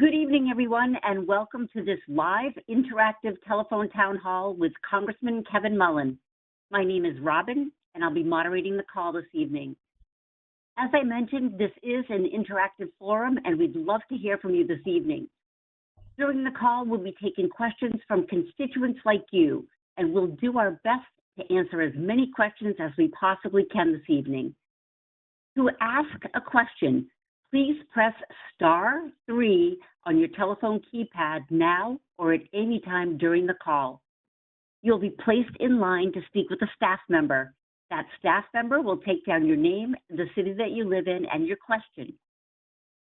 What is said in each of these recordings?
Good evening, everyone, and welcome to this live interactive telephone town hall with Congressman Kevin Mullin. My name is Robin, and I'll be moderating the call this evening. As I mentioned, this is an interactive forum, and we'd love to hear from you this evening. During the call, we'll be taking questions from constituents like you, and we'll do our best to answer as many questions as we possibly can this evening. To ask a question, please press *3 on your telephone keypad now or at any time during the call. You'll be placed in line to speak with a staff member. That staff member will take down your name, the city that you live in, and your question.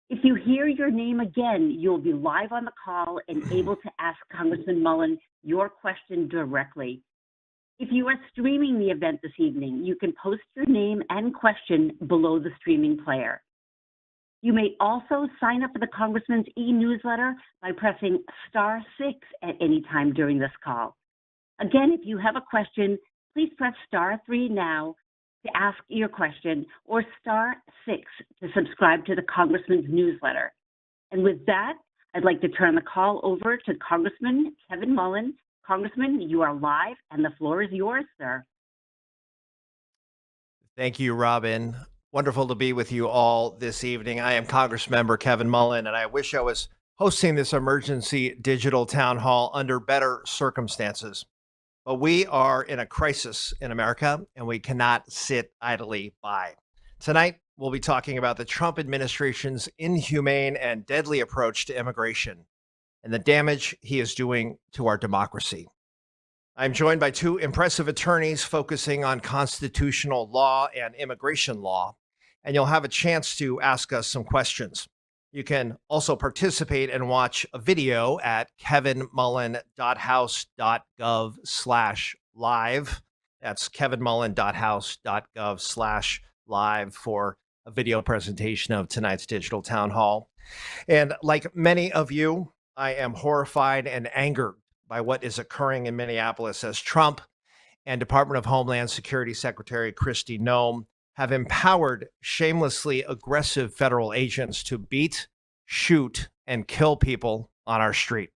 If you hear your name again, you'll be live on the call and able to ask Congressman Mullin your question directly. If you are streaming the event this evening, you can post your name and question below the streaming player. You may also sign up for the Congressman's e-newsletter by pressing *6 at any time during this call. Again, if you have a question, please press *3 now to ask your question or *6 to subscribe to the Congressman's newsletter. And with that, I'd like to turn the call over to Congressman Kevin Mullin. Congressman, you are live and the floor is yours, sir. Thank you, Robin. Wonderful to be with you all this evening. I am Congressmember Kevin Mullin, and I wish I was hosting this emergency digital town hall under better circumstances. But we are in a crisis in America, and we cannot sit idly by. Tonight, we'll be talking about the Trump administration's inhumane and deadly approach to immigration and the damage he is doing to our democracy. I'm joined by two impressive attorneys focusing on constitutional law and immigration law, and you'll have a chance to ask us some questions. You can also participate and watch a video at kevinmullin.house.gov/live. That's kevinmullin.house.gov/live for a video presentation of tonight's digital town hall. And like many of you, I am horrified and angered by what is occurring in Minneapolis as Trump and Department of Homeland Security Secretary Kristi Noem have empowered shamelessly aggressive federal agents to beat, shoot, and kill people on our street.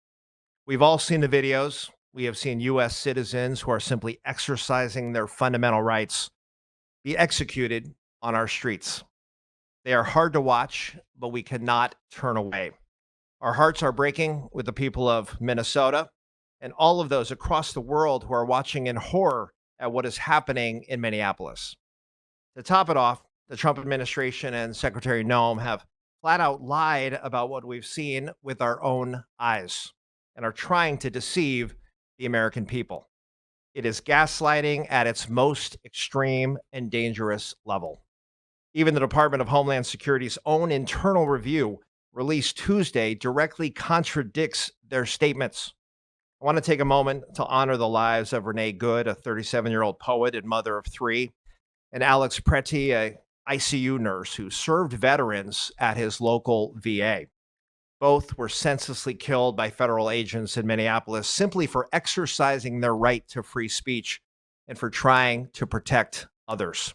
We've all seen the videos. We have seen U.S. citizens who are simply exercising their fundamental rights be executed on our streets. They are hard to watch, but we cannot turn away. Our hearts are breaking with the people of Minnesota and all of those across the world who are watching in horror at what is happening in Minneapolis. To top it off, the Trump administration and Secretary Noem have flat out lied about what we've seen with our own eyes and are trying to deceive the American people. It is gaslighting at its most extreme and dangerous level. Even the Department of Homeland Security's own internal review released Tuesday directly contradicts their statements. I want to take a moment to honor the lives of Renee Good, a 37-year-old poet and mother of three, and Alex Preti, a ICU nurse who served veterans at his local VA. Both were senselessly killed by federal agents in Minneapolis simply for exercising their right to free speech and for trying to protect others.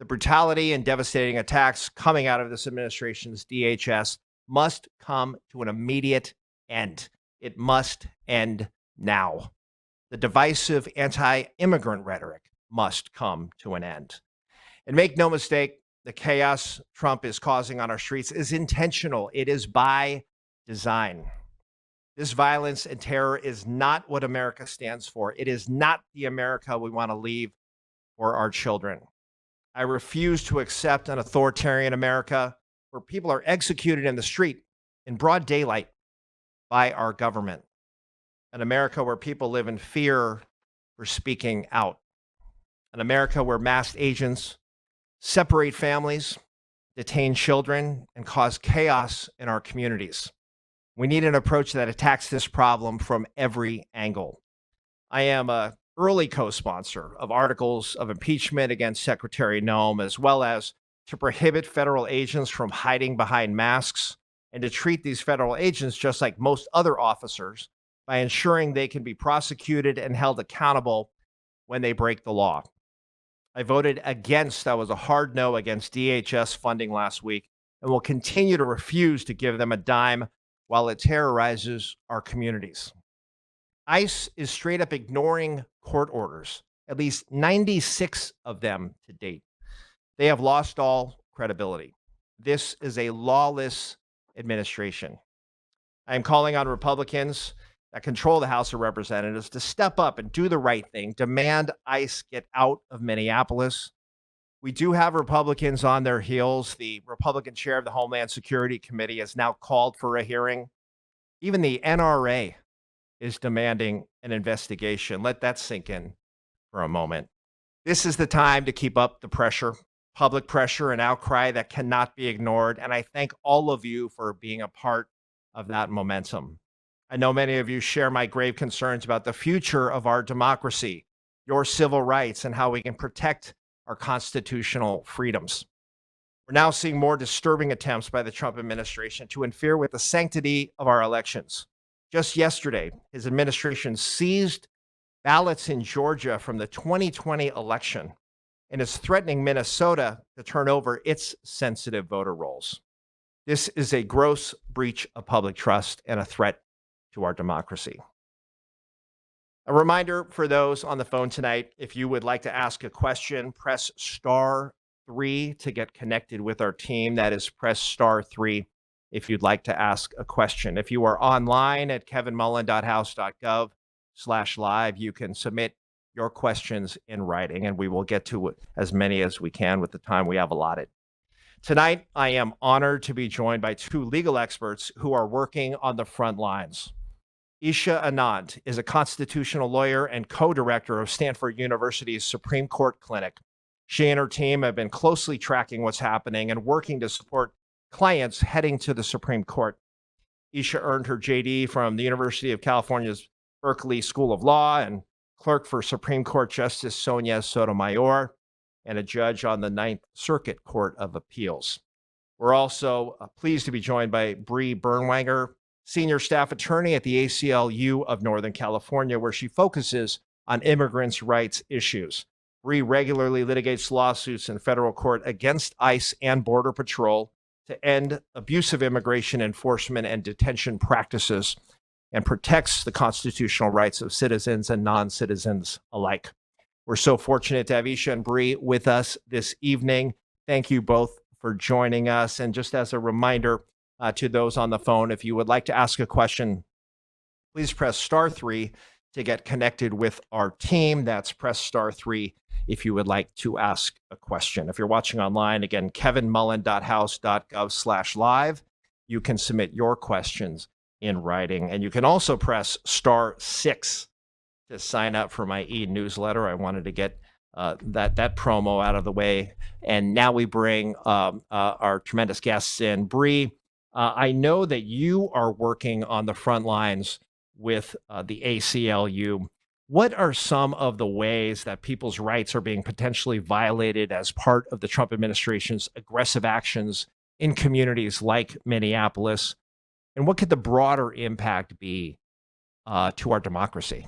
The brutality and devastating attacks coming out of this administration's DHS must come to an immediate end. It must end now. The divisive anti-immigrant rhetoric must come to an end. And make no mistake, the chaos Trump is causing on our streets is intentional. It is by design. This violence and terror is not what America stands for. It is not the America we want to leave for our children. I refuse to accept an authoritarian America where people are executed in the street in broad daylight by our government. An America where people live in fear for speaking out. An America where masked agents separate families, detain children, and cause chaos in our communities. We need an approach that attacks this problem from every angle. I am an early co-sponsor of articles of impeachment against Secretary Noem, as well as to prohibit federal agents from hiding behind masks and to treat these federal agents just like most other officers by ensuring they can be prosecuted and held accountable when they break the law. I voted against, that was a hard no, against DHS funding last week, and will continue to refuse to give them a dime while it terrorizes our communities. ICE is straight up ignoring court orders, at least 96 of them to date. They have lost all credibility. This is a lawless administration. I am calling on Republicans that control the House of Representatives to step up and do the right thing, demand ICE get out of Minneapolis. We do have Republicans on their heels. The Republican chair of the Homeland Security Committee has now called for a hearing. Even the NRA is demanding an investigation. Let that sink in for a moment. This is the time to keep up the pressure, public pressure and outcry that cannot be ignored. And I thank all of you for being a part of that momentum. I know many of you share my grave concerns about the future of our democracy, your civil rights, and how we can protect our constitutional freedoms. We're now seeing more disturbing attempts by the Trump administration to interfere with the sanctity of our elections. Just yesterday, his administration seized ballots in Georgia from the 2020 election and is threatening Minnesota to turn over its sensitive voter rolls. This is a gross breach of public trust and a threat to our democracy. A reminder for those on the phone tonight, if you would like to ask a question, press *3 to get connected with our team. That is press *3 if you'd like to ask a question. If you are online at kevinmullin.house.gov/live, you can submit your questions in writing, and we will get to as many as we can with the time we have allotted. Tonight, I am honored to be joined by two legal experts who are working on the front lines. Isha Anand is a constitutional lawyer and co-director of Stanford University's Supreme Court Clinic. She and her team have been closely tracking what's happening and working to support clients heading to the Supreme Court. Isha earned her JD from the University of California's Berkeley School of Law and clerk for Supreme Court Justice Sonia Sotomayor and a judge on the Ninth Circuit Court of Appeals. We're also pleased to be joined by Bree Bernwanger, senior staff attorney at the ACLU of Northern California, where she focuses on immigrants' rights issues. Bree regularly litigates lawsuits in federal court against ICE and Border Patrol to end abusive immigration enforcement and detention practices and protects the constitutional rights of citizens and non-citizens alike. We're so fortunate to have Isha and Bree with us this evening. Thank you both for joining us. And just as a reminder, to those on the phone, if you would like to ask a question, please press *3 to get connected with our team. That's press *3 if you would like to ask a question. If you're watching online, again, kevinmullin.house.gov/live, you can submit your questions in writing. And you can also press *6 to sign up for my e-newsletter. I wanted to get that promo out of the way. And now we bring our tremendous guests in. Bree, I know that you are working on the front lines with the ACLU. What are some of the ways that people's rights are being potentially violated as part of the Trump administration's aggressive actions in communities like Minneapolis? And what could the broader impact be to our democracy?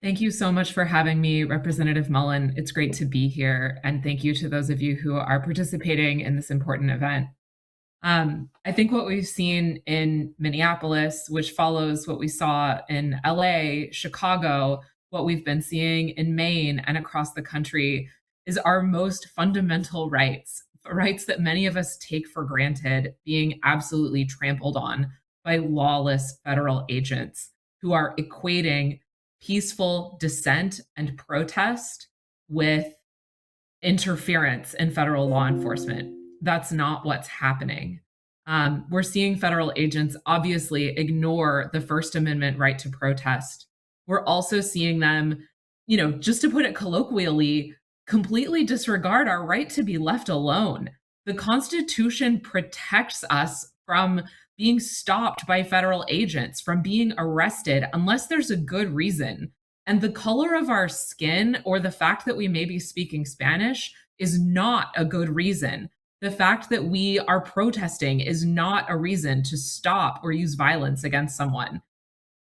Thank you so much for having me, Representative Mullin. It's great to be here. And thank you to those of you who are participating in this important event. I think what we've seen in Minneapolis, which follows what we saw in LA, Chicago, what we've been seeing in Maine and across the country, is our most fundamental rights that many of us take for granted, being absolutely trampled on by lawless federal agents who are equating peaceful dissent and protest with interference in federal law enforcement. That's not what's happening. We're seeing federal agents obviously ignore the First Amendment right to protest. We're also seeing them, just to put it colloquially, completely disregard our right to be left alone. The Constitution protects us from being stopped by federal agents, from being arrested, unless there's a good reason. And the color of our skin or the fact that we may be speaking Spanish is not a good reason. The fact that we are protesting is not a reason to stop or use violence against someone.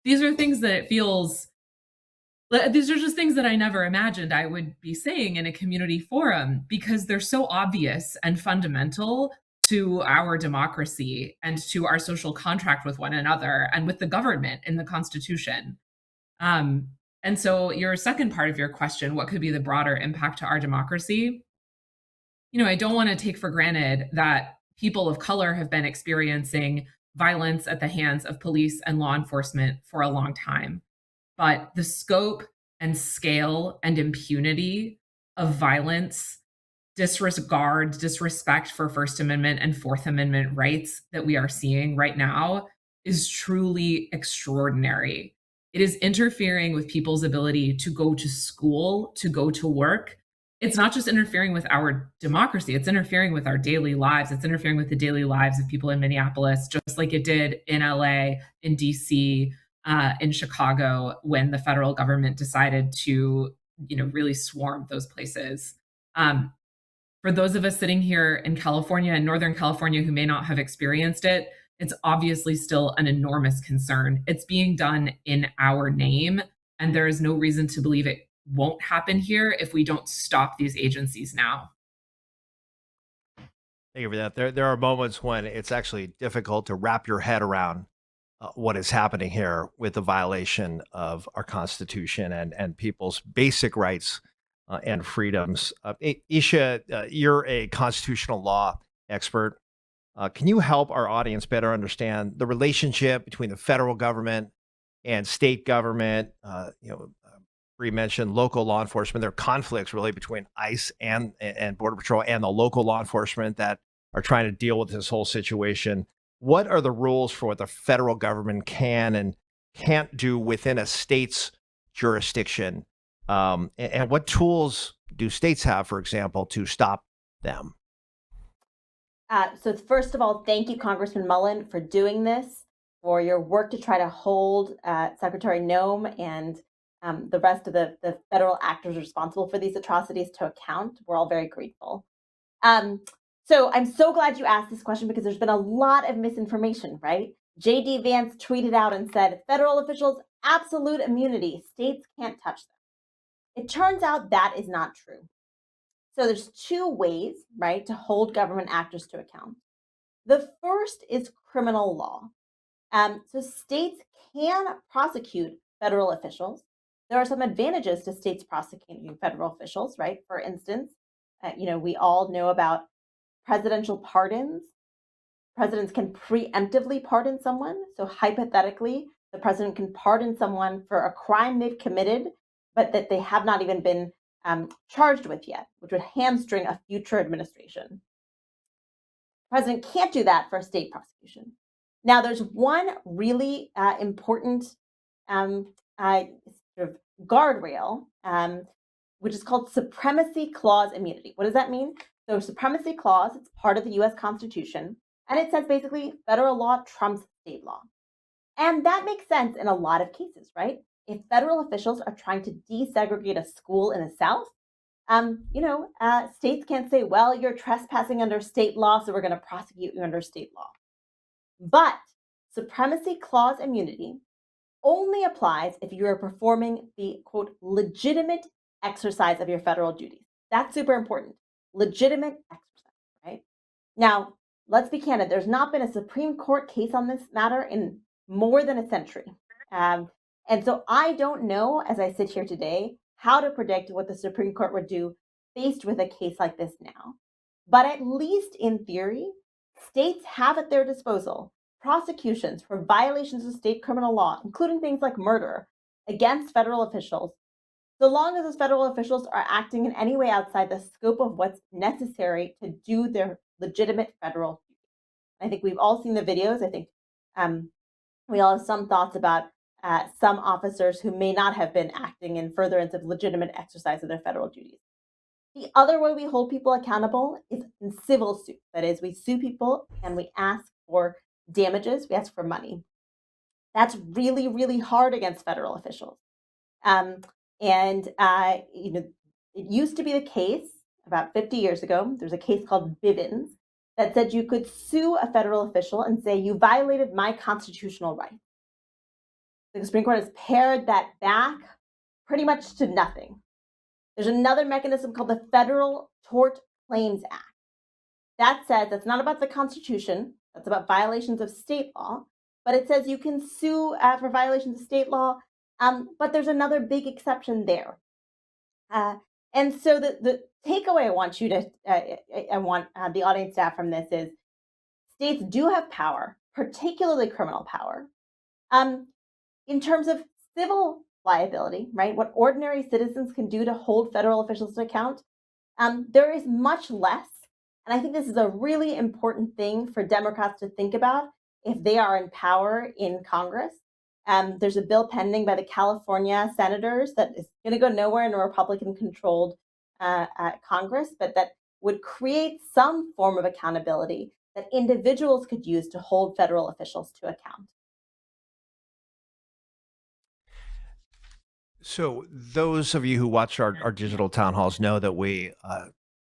These are things that these are just things that I never imagined I would be saying in a community forum, because they're so obvious and fundamental to our democracy and to our social contract with one another and with the government in the Constitution. And so, your second part of your question, what could be the broader impact to our democracy? I don't want to take for granted that people of color have been experiencing violence at the hands of police and law enforcement for a long time. But the scope and scale and impunity of violence, disrespect for First Amendment and Fourth Amendment rights that we are seeing right now is truly extraordinary. It is interfering with people's ability to go to school, to go to work. It's not just interfering with our democracy, it's interfering with our daily lives. It's interfering with the daily lives of people in Minneapolis, just like it did in LA, in DC, in Chicago, when the federal government decided to, really swarm those places. For those of us sitting here in California, in Northern California, who may not have experienced it, it's obviously still an enormous concern. It's being done in our name, and there is no reason to believe it won't happen here if we don't stop these agencies now. Thank you for that. There are moments when it's actually difficult to wrap your head around what is happening here with the violation of our Constitution and people's basic rights and freedoms. Isha, you're a constitutional law expert. Can you help our audience better understand the relationship between the federal government and state government? Bree mentioned local law enforcement. There are conflicts really between ICE and Border Patrol and the local law enforcement that are trying to deal with this whole situation. What are the rules for what the federal government can and can't do within a state's jurisdiction? And what tools do states have, for example, to stop them? So first of all, thank you, Congressman Mullin, for doing this, for your work to try to hold Secretary Noem and the rest of the federal actors responsible for these atrocities to account. We're all very grateful. So I'm so glad you asked this question because there's been a lot of misinformation, right? J.D. Vance tweeted out and said, federal officials, absolute immunity, states can't touch them. It turns out that is not true. So there's two ways, right, to hold government actors to account. The first is criminal law. So states can prosecute federal officials. There are some advantages to states prosecuting federal officials, right? For instance, we all know about presidential pardons. Presidents can preemptively pardon someone. So hypothetically, the president can pardon someone for a crime they've committed, but that they have not even been charged with yet, which would hamstring a future administration. The president can't do that for a state prosecution. Now, there's one really important sort of guardrail, which is called Supremacy Clause immunity. What does that mean? So Supremacy Clause, it's part of the US Constitution, and it says basically federal law trumps state law. And that makes sense in a lot of cases, right? If federal officials are trying to desegregate a school in the South, states can't say, well, you're trespassing under state law, so we're going to prosecute you under state law. But Supremacy Clause immunity only applies if you are performing the, quote, legitimate exercise of your federal duties. That's super important. Legitimate exercise, right? Now, let's be candid. There's not been a Supreme Court case on this matter in more than a century. And so I don't know, as I sit here today, how to predict what the Supreme Court would do faced with a case like this now. But at least in theory, states have at their disposal prosecutions for violations of state criminal law, including things like murder, against federal officials, so long as those federal officials are acting in any way outside the scope of what's necessary to do their legitimate federal duty. I think we've all seen the videos. I think we all have some thoughts about some officers who may not have been acting in furtherance of legitimate exercise of their federal duties. The other way we hold people accountable is in civil suit. That is, we sue people and we ask for damages, we ask for money. That's really, really hard against federal officials. It used to be the case about 50 years ago. There's a case called Bivens that said you could sue a federal official and say, you violated my constitutional right. The Supreme Court has pared that back pretty much to nothing. There's another mechanism called the Federal Tort Claims Act That says that's not about the Constitution. That's about violations of state law. But it says you can sue for violations of state law. But there's another big exception there. And so the takeaway I want you to, I want the audience to have from this is states do have power, particularly criminal power, in terms of civil liability, right? What ordinary citizens can do to hold federal officials to account. There is much less. And I think this is a really important thing for Democrats to think about if they are in power in Congress. There's a bill pending by the California senators that is going to go nowhere in a Republican-controlled Congress, but that would create some form of accountability that individuals could use to hold federal officials to account. So those of you who watch our digital town halls know that we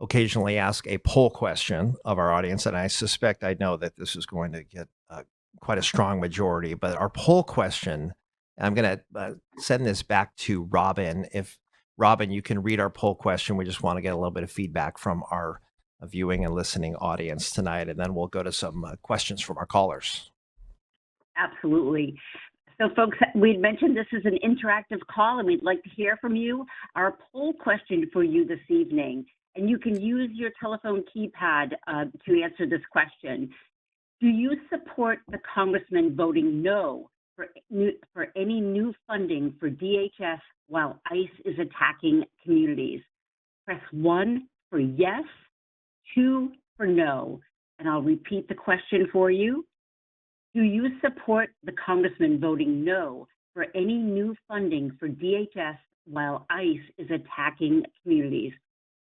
occasionally ask a poll question of our audience, and I suspect I know that this is going to get quite a strong majority. But our poll question, and I'm going to send this back to Robin. If Robin, you can read our poll question. We just want to get a little bit of feedback from our viewing and listening audience tonight, and then we'll go to some questions from our callers. Absolutely. So folks, we'd mentioned this is an interactive call and we'd like to hear from you. Our poll question for you this evening, and you can use your telephone keypad to answer this question. Do you support the congressman voting no for any new funding for DHS while ICE is attacking communities? Press 1 for yes, 2 for no. And I'll repeat the question for you. Do you support the congressman voting no for any new funding for DHS while ICE is attacking communities?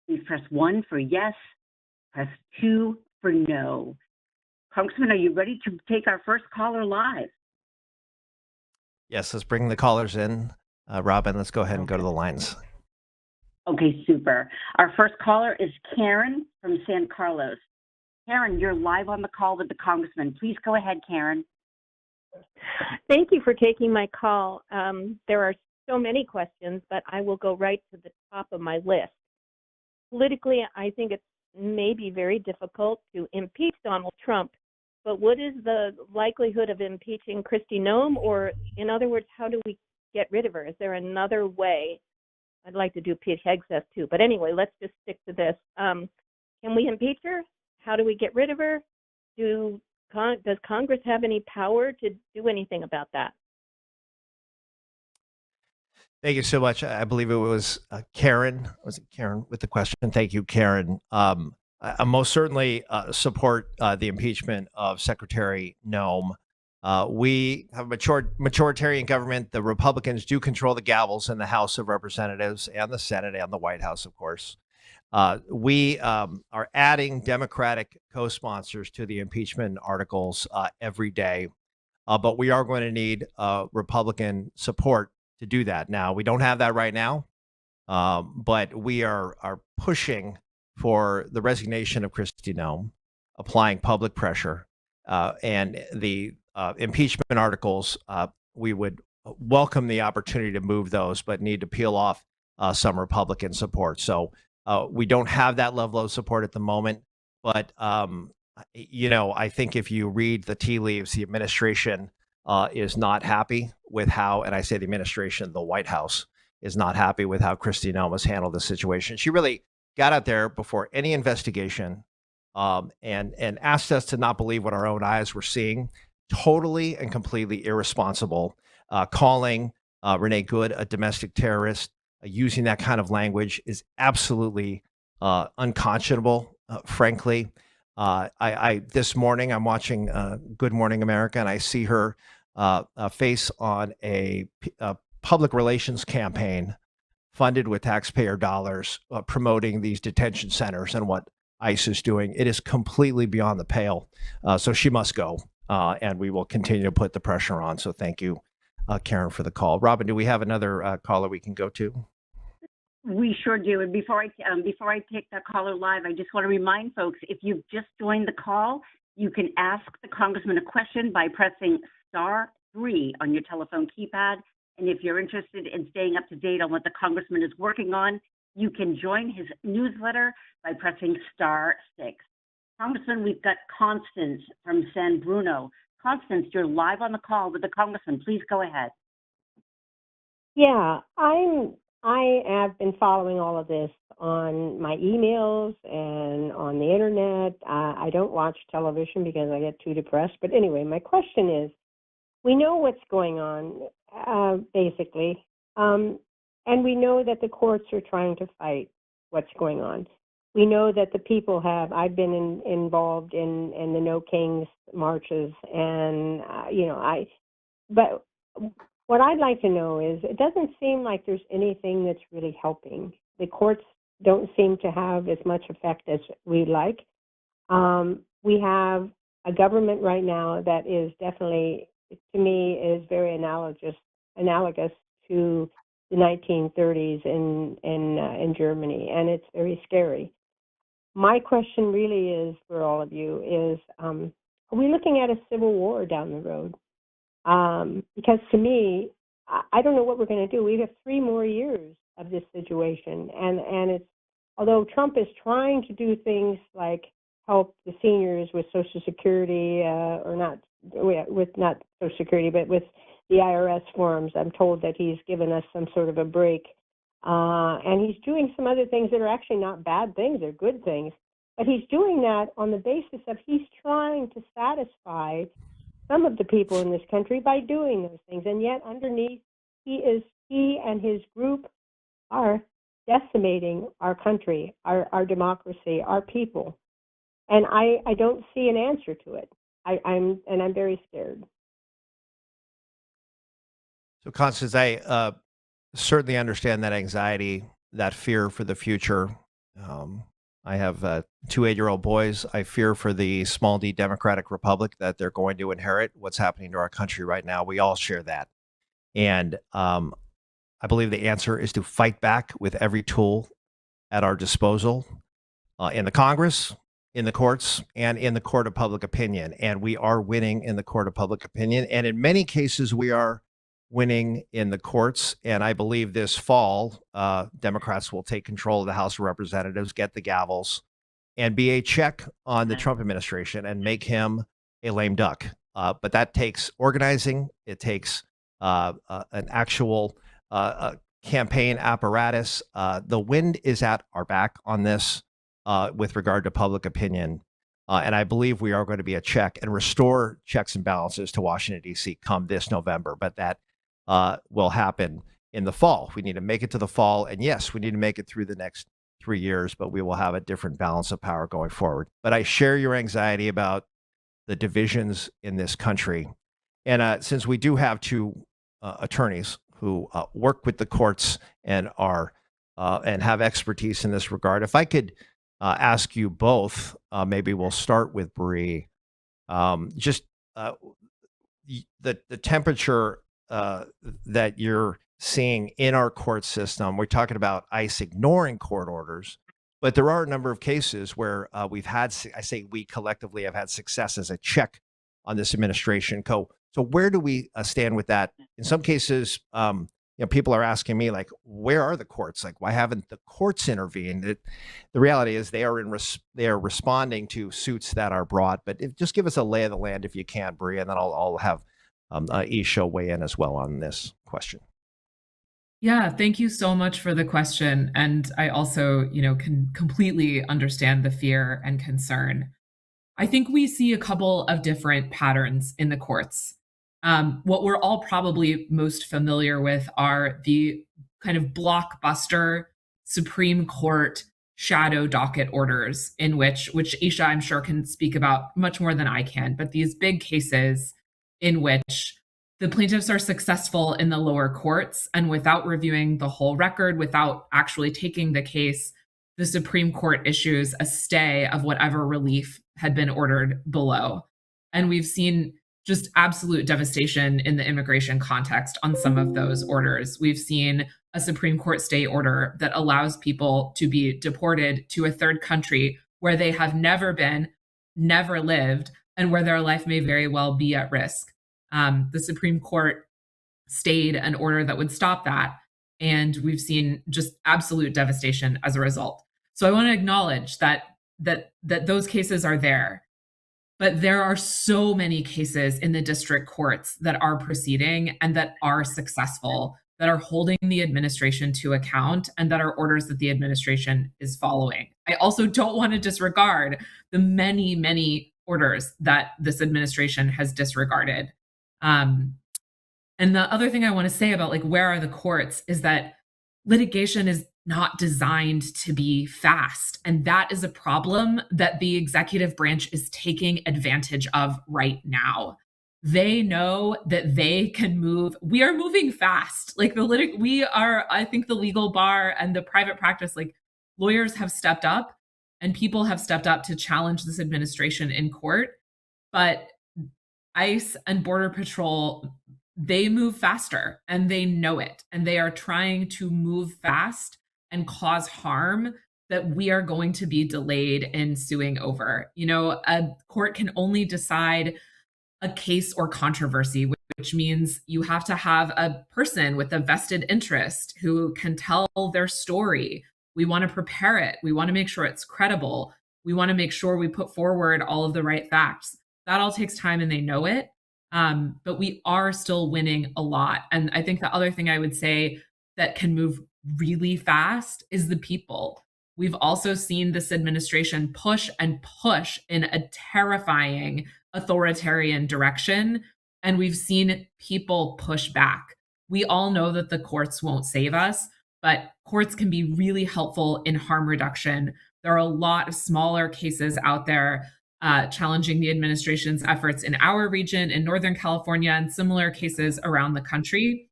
Please press 1 for yes, press 2 for no. Congressman, are you ready to take our first caller live? Yes, let's bring the callers in. Robin, let's go ahead and go to the lines. Okay, super. Our first caller is Karen from San Carlos. Karen, you're live on the call with the congressman. Please go ahead, Karen. Thank you for taking my call. There are so many questions, but I will go right to the top of my list. Politically, I think it's maybe very difficult to impeach Donald Trump, but what is the likelihood of impeaching Kristi Noem? Or in other words, how do we get rid of her? Is there another way? I'd like to do Pete Hegseth too, but anyway, let's just stick to this. Can we impeach her? How do we get rid of her? Does Congress have any power to do anything about that? Thank you so much. I believe it was Karen. Was it Karen with the question? Thank you, Karen. I most certainly support the impeachment of Secretary Noem. We have a majoritarian government. The Republicans do control the gavels in the House of Representatives and the Senate and the White House, of course. We are adding Democratic co-sponsors to the impeachment articles every day, but we are going to need Republican support to do that. Now, we don't have that right now, but we are pushing for the resignation of Kristi Noem, applying public pressure, and the impeachment articles. We would welcome the opportunity to move those, but need to peel off some Republican support. So we don't have that level of support at the moment, but I think if you read the tea leaves, the administration is not happy with how, and I say the administration, the White House is not happy with how Kristi Noem has handled the situation. She really got out there before any investigation and asked us to not believe what our own eyes were seeing. Totally and completely irresponsible, calling Renee Good a domestic terrorist. Using that kind of language is absolutely unconscionable, frankly. This morning, I'm watching Good Morning America, and I see her face on a public relations campaign funded with taxpayer dollars promoting these detention centers and what ICE is doing. It is completely beyond the pale. So she must go, and we will continue to put the pressure on. So thank you, Karen, for the call. Robin, do we have another caller we can go to? We sure do. And before I take that caller live, I just want to remind folks, if you've just joined the call, you can ask the congressman a question by pressing *3 on your telephone keypad. And if you're interested in staying up to date on what the congressman is working on, you can join his newsletter by pressing *6. Congressman, we've got Constance from San Bruno. Constance, you're live on the call with the Congressman. Please go ahead. Yeah, I have been following all of this on my emails and on the internet. I don't watch television because I get too depressed. But anyway, my question is, we know what's going on, basically, and we know that the courts are trying to fight what's going on. We know that the people have. I've been involved in the No Kings marches, and But what I'd like to know is, it doesn't seem like there's anything that's really helping. The courts don't seem to have as much effect as we'd like. We have a government right now that is definitely, to me, is very analogous to the 1930s in Germany, and it's very scary. My question really is for all of you is, are we looking at a civil war down the road? Because to me, I don't know what we're going to do. We have 3 more years of this situation, and it's, although Trump is trying to do things like help the seniors with Social Security, or not with not Social Security, but with the IRS forms. I'm told that he's given us some sort of a break, and he's doing some other things that are actually not bad things; they're good things. But he's doing that on the basis of he's trying to satisfy some of the people in this country by doing those things, and yet underneath, he and his group are decimating our country, our democracy, our people, and I don't see an answer to it. I'm very scared. So, Constance, I certainly understand that anxiety, that fear for the future. I have 2 8-year-old boys. I fear for the small d Democratic Republic that they're going to inherit. What's happening to our country right now, we all share that. And I believe the answer is to fight back with every tool at our disposal in the Congress, in the courts, and in the court of public opinion. And we are winning in the court of public opinion. And in many cases, we are winning in the courts. And I believe this fall, Democrats will take control of the House of Representatives, get the gavels, and be a check on the Trump administration and make him a lame duck. But that takes organizing. It takes an actual campaign apparatus. The wind is at our back on this with regard to public opinion. And I believe we are going to be a check and restore checks and balances to Washington, D.C. come this November. But that will happen in the fall. We need to make it to the fall. And yes, we need to make it through the next 3 years, but we will have a different balance of power going forward. But I share your anxiety about the divisions in this country. And since we do have 2 attorneys who work with the courts and are and have expertise in this regard, if I could ask you both, maybe we'll start with Bree, just the temperature that you're seeing in our court system. We're talking about ICE ignoring court orders, but there are a number of cases where we've had, I say we collectively have had success as a check on this administration. So where do we stand with that? In some cases, people are asking me, like, where are the courts? Like, why haven't the courts intervened? The reality is they are responding to suits that are brought. But just give us a lay of the land if you can, Bree, and then I'll have Isha weigh in as well on this question. Yeah, thank you so much for the question. And I also, can completely understand the fear and concern. I think we see a couple of different patterns in the courts. What we're all probably most familiar with are the kind of blockbuster Supreme Court shadow docket orders, in which Isha, I'm sure, can speak about much more than I can, but these big cases in which the plaintiffs are successful in the lower courts, and without reviewing the whole record, without actually taking the case, the Supreme Court issues a stay of whatever relief had been ordered below. And we've seen just absolute devastation in the immigration context on some of those orders. We've seen a Supreme Court stay order that allows people to be deported to a third country where they have never been, never lived, and where their life may very well be at risk. The Supreme Court stayed an order that would stop that, and we've seen just absolute devastation as a result. So I want to acknowledge that that those cases are there. But there are so many cases in the district courts that are proceeding and that are successful, that are holding the administration to account, and that are orders that the administration is following. I also don't want to disregard the many, many orders that this administration has disregarded. And the other thing I want to say about like where are the courts is that litigation is not designed to be fast. And that is a problem that the executive branch is taking advantage of right now. They know that they can move. We are moving fast. Like we are, I think the legal bar and the private practice, like lawyers have stepped up and people have stepped up to challenge this administration in court. But ICE and Border Patrol, they move faster and they know it. And they are trying to move fast and cause harm that we are going to be delayed in suing over. You know, a court can only decide a case or controversy, which means you have to have a person with a vested interest who can tell their story. We want to prepare it. We want to make sure it's credible. We want to make sure we put forward all of the right facts. That all takes time and they know it. But we are still winning a lot. And I think the other thing I would say that can move really fast is the people. We've also seen this administration push and push in a terrifying authoritarian direction, and we've seen people push back. We all know that the courts won't save us, but courts can be really helpful in harm reduction. There are a lot of smaller cases out there challenging the administration's efforts in our region, in Northern California, and similar cases around the country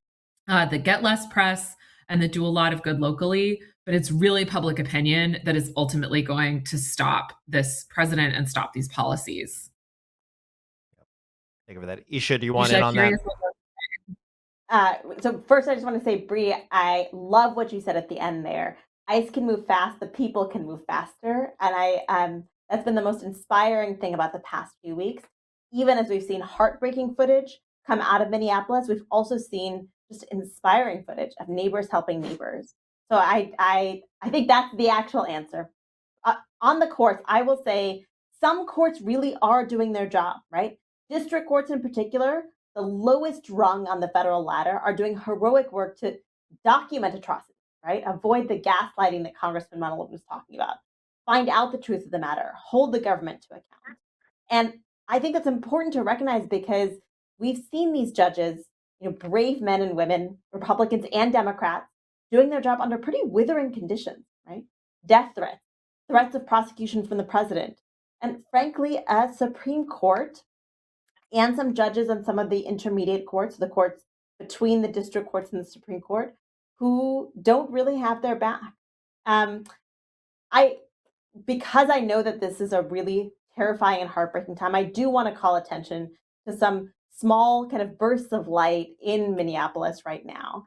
that get less press and that do a lot of good locally. But it's really public opinion that is ultimately going to stop this president and stop these policies. Thank you for that. Isha, do you want in on that? So first, I just want to say, Bree, I love what you said at the end there. ICE can move fast, the people can move faster. And that's been the most inspiring thing about the past few weeks. Even as we've seen heartbreaking footage come out of Minneapolis, we've also seen just inspiring footage of neighbors helping neighbors. So I think that's the actual answer. On the courts, I will say some courts really are doing their job, right? District courts in particular, the lowest rung on the federal ladder, are doing heroic work to document atrocities, right? Avoid the gaslighting that Congressman Mullin was talking about. Find out the truth of the matter, hold the government to account. And I think that's important to recognize because we've seen these judges, brave men and women, Republicans and Democrats, doing their job under pretty withering conditions, right? Death threats, threats of prosecution from the president, and frankly, a Supreme Court and some judges on some of the intermediate courts, the courts between the district courts and the Supreme Court, who don't really have their back. Because I know that this is a really terrifying and heartbreaking time, I do want to call attention to some small kind of bursts of light in Minneapolis right now.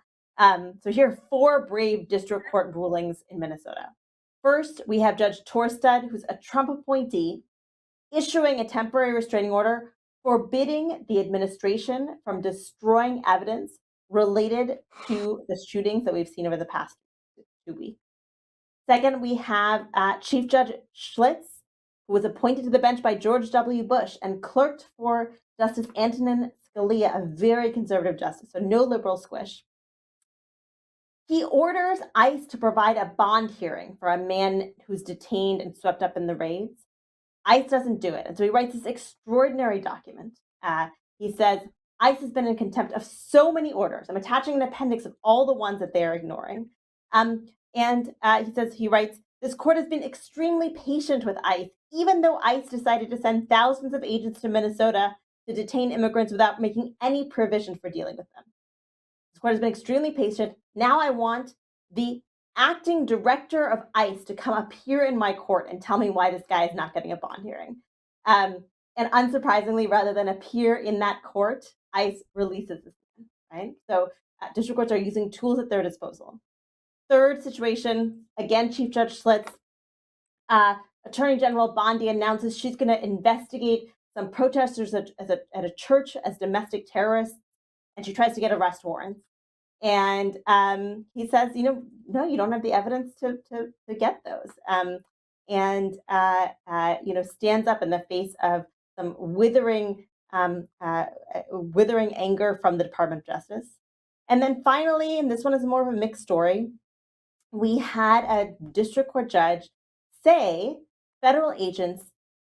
So here are 4 brave district court rulings in Minnesota. First, we have Judge Torstad, who's a Trump appointee, issuing a temporary restraining order forbidding the administration from destroying evidence related to the shootings that we've seen over the past 2 weeks. Second, we have Chief Judge Schlitz, who was appointed to the bench by George W. Bush and clerked for Justice Antonin Scalia, a very conservative justice, so no liberal squish. He orders ICE to provide a bond hearing for a man who's detained and swept up in the raids. ICE doesn't do it. And so he writes this extraordinary document. He says, ICE has been in contempt of so many orders. I'm attaching an appendix of all the ones that they are ignoring. He writes, this court has been extremely patient with ICE, even though ICE decided to send thousands of agents to Minnesota to detain immigrants without making any provision for dealing with them. This court has been extremely patient. Now I want the acting director of ICE to come appear in my court and tell me why this guy is not getting a bond hearing. And unsurprisingly, rather than appear in that court, ICE releases this man, right? So district courts are using tools at their disposal. Third situation, again, Chief Judge Schlitz, Attorney General Bondi announces she's going to investigate some protesters at a church as domestic terrorists, and she tries to get arrest warrants. And he says, no, you don't have the evidence to get those. and stands up in the face of some withering anger from the Department of Justice. And then finally, and this one is more of a mixed story, we had a district court judge say federal agents,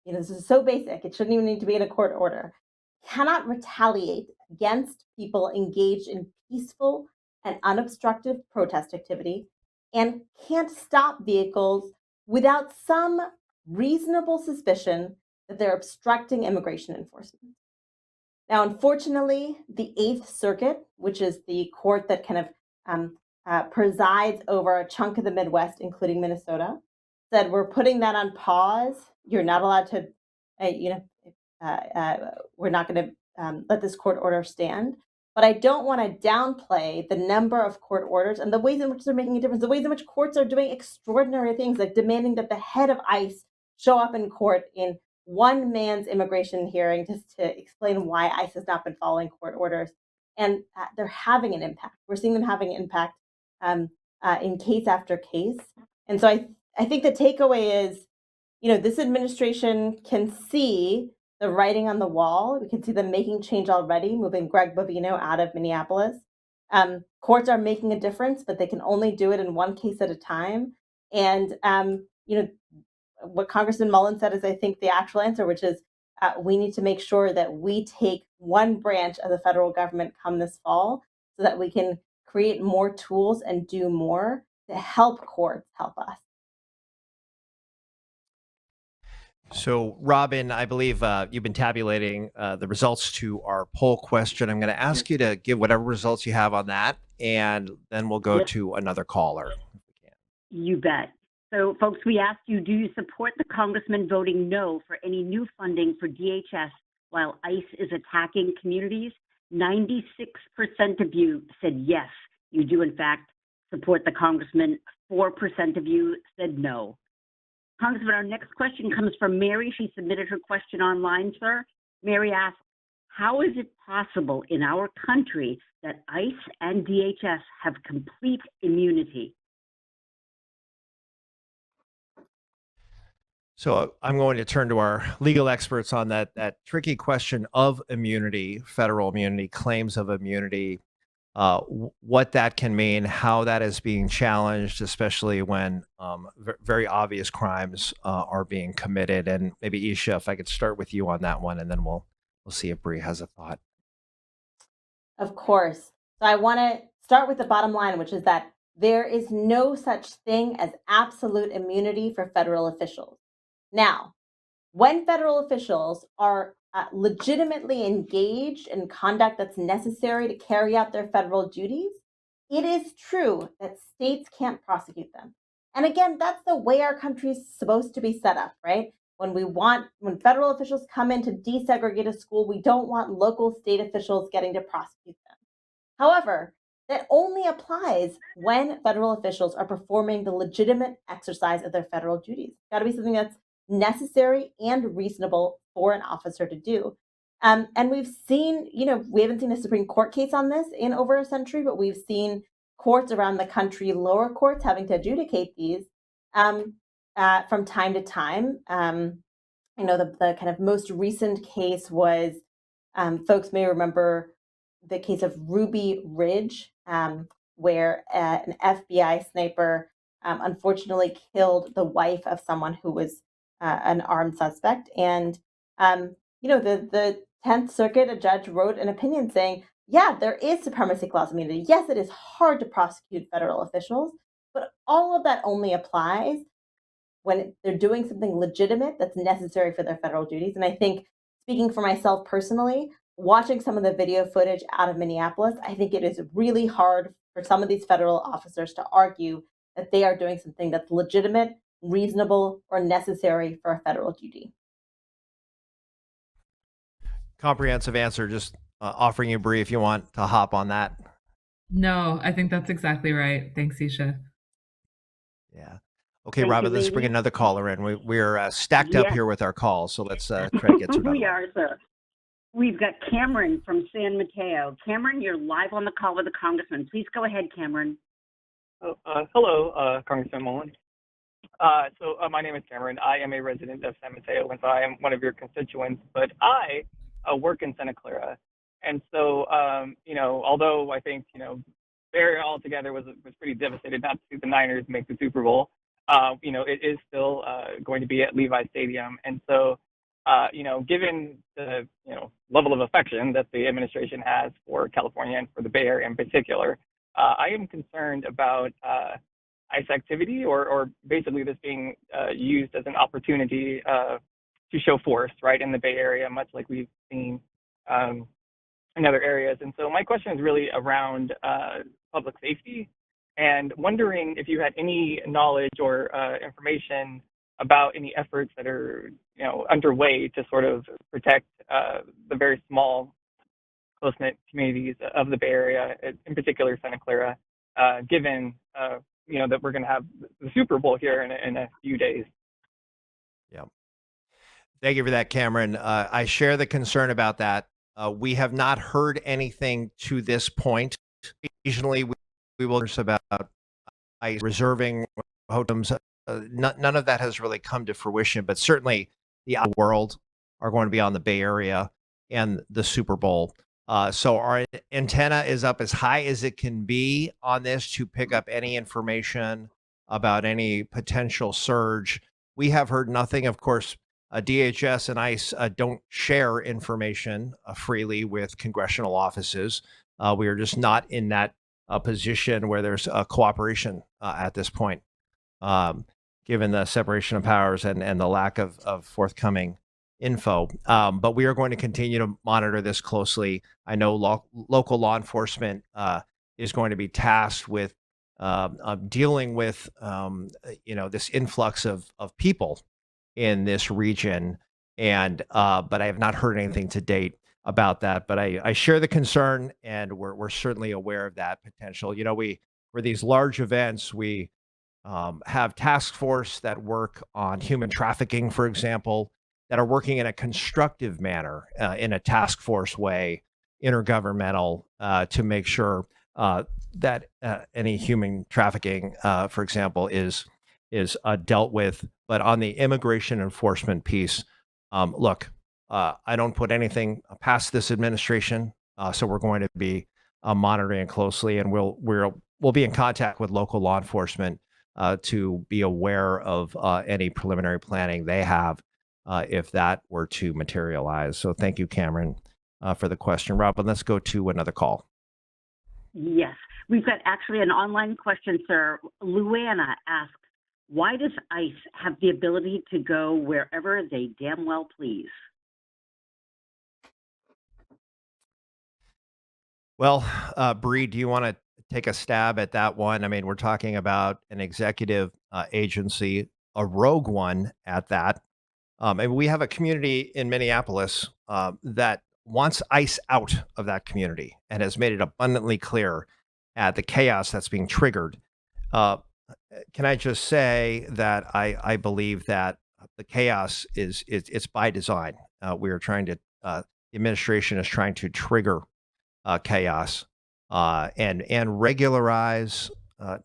this is so basic, it shouldn't even need to be in a court order, cannot retaliate against people engaged in peaceful and unobstructed protest activity and can't stop vehicles without some reasonable suspicion that they're obstructing immigration enforcement. Now, unfortunately, the Eighth Circuit, which is the court that kind of presides over a chunk of the Midwest, including Minnesota, said we're putting that on pause. You're not allowed to, we're not going to let this court order stand. But I don't want to downplay the number of court orders and the ways in which they're making a difference, the ways in which courts are doing extraordinary things, like demanding that the head of ICE show up in court in one man's immigration hearing just to explain why ICE has not been following court orders. And they're having an impact. We're seeing them having an impact in case after case. And so I think the takeaway is, this administration can see the writing on the wall. We can see them making change already, moving Greg Bovino out of Minneapolis. Courts are making a difference, but they can only do it in one case at a time. And, what Congressman Mullin said is, I think, the actual answer, which is we need to make sure that we take one branch of the federal government come this fall so that we can create more tools and do more to help courts help us. So, Robin, I believe you've been tabulating the results to our poll question. I'm going to ask you to give whatever results you have on that, and then we'll go to another caller. You bet. So, folks, we asked you, do you support the congressman voting no for any new funding for DHS while ICE is attacking communities? 96% of you said yes, you do, in fact, support the congressman. 4% of you said no. Congressman, our next question comes from Mary. She submitted her question online, sir. Mary asks, how is it possible in our country that ICE and DHS have complete immunity? So I'm going to turn to our legal experts on that tricky question of immunity, federal immunity, claims of immunity, what that can mean, how that is being challenged, especially when very obvious crimes are being committed. And maybe Isha, if I could start with you on that one, and then we'll see if Bree has a thought. Of course. So I want to start with the bottom line, which is that there is no such thing as absolute immunity for federal officials. Now, when federal officials are legitimately engaged in conduct that's necessary to carry out their federal duties, it is true that states can't prosecute them. And again, that's the way our country is supposed to be set up, right? When federal officials come in to desegregate a school, we don't want local state officials getting to prosecute them. However, that only applies when federal officials are performing the legitimate exercise of their federal duties. It's got to be something that's necessary and reasonable for an officer to do. And we've seen, we haven't seen a Supreme Court case on this in over a century, but we've seen courts around the country, lower courts, having to adjudicate these from time to time. The kind of most recent case was, folks may remember the case of Ruby Ridge, where an FBI sniper unfortunately killed the wife of someone who was an armed suspect. And, the 10th Circuit, a judge wrote an opinion saying, yeah, there is supremacy clause immunity. Yes, it is hard to prosecute federal officials, but all of that only applies when they're doing something legitimate that's necessary for their federal duties. And I think, speaking for myself personally, watching some of the video footage out of Minneapolis, I think it is really hard for some of these federal officers to argue that they are doing something that's legitimate, reasonable, or necessary for a federal duty. Comprehensive answer. Just offering you, Bree, if you want to hop on that. No, I think that's exactly right. Thanks, Isha. Yeah. Okay, Thank Robin, you, let's bring ladies. another caller in. We're stacked up Yes. here with our calls, so let's try to get to We another are, sir. We've got Cameron from San Mateo. Cameron, you're live on the call with the congressman. Please go ahead, Cameron. Hello, Congressman Mullin. My name is Cameron. I am a resident of San Mateo, and so I am one of your constituents. But I work in Santa Clara, and so although I think Bay Area altogether was pretty devastated not to see the Niners make the Super Bowl. It is still going to be at Levi Stadium, and so given the level of affection that the administration has for California and for the Bay Area in particular, I am concerned about ICE activity or basically this being used as an opportunity to show force, right, in the Bay Area, much like we've seen in other areas. And so my question is really around public safety and wondering if you had any knowledge or information about any efforts that are underway to sort of protect the very small, close-knit communities of the Bay Area, in particular Santa Clara, given that we're going to have the Super Bowl here in a few days. Yeah. Thank you for that, Cameron. I share the concern about that. We have not heard anything to this point. Occasionally, we will hear about ICE reserving hotels. None of that has really come to fruition, but certainly the world are going to be on the Bay Area and the Super Bowl. So our antenna is up as high as it can be on this to pick up any information about any potential surge. We have heard nothing. Of course, DHS and ICE don't share information freely with congressional offices. We are just not in that position where there's cooperation at this point, given the separation of powers and the lack of forthcoming info. But we are going to continue to monitor this closely. I know local law enforcement is going to be tasked with dealing with this influx of people in this region, and but I have not heard anything to date about that. But I share the concern, and we're certainly aware of that potential. For these large events, we have task force that work on human trafficking, for example, that are working in a constructive manner, in a task force way, intergovernmental, to make sure that any human trafficking, for example, is dealt with. But on the immigration enforcement piece, look, I don't put anything past this administration, so we're going to be monitoring it closely, and we'll be in contact with local law enforcement to be aware of any preliminary planning they have if that were to materialize. So thank you, Cameron, for the question. Robin, let's go to another call. Yes, we've got actually an online question, sir. Luana asks, why does ICE have the ability to go wherever they damn well please? Well, Bree, do you want to take a stab at that one? I mean, we're talking about an executive agency, a rogue one at that. And we have a community in Minneapolis that wants ICE out of that community and has made it abundantly clear at the chaos that's being triggered. Can I just say that I believe that the chaos it's by design. We are trying to the administration is trying to trigger chaos and regularize,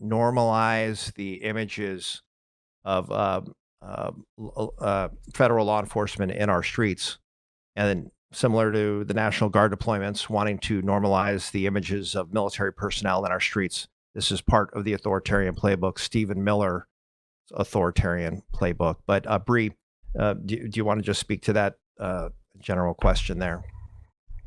normalize the images of federal law enforcement in our streets, and then similar to the National Guard deployments, wanting to normalize the images of military personnel in our streets. This is part of the authoritarian playbook, Stephen Miller's authoritarian playbook. But Bree, do you want to just speak to that general question there?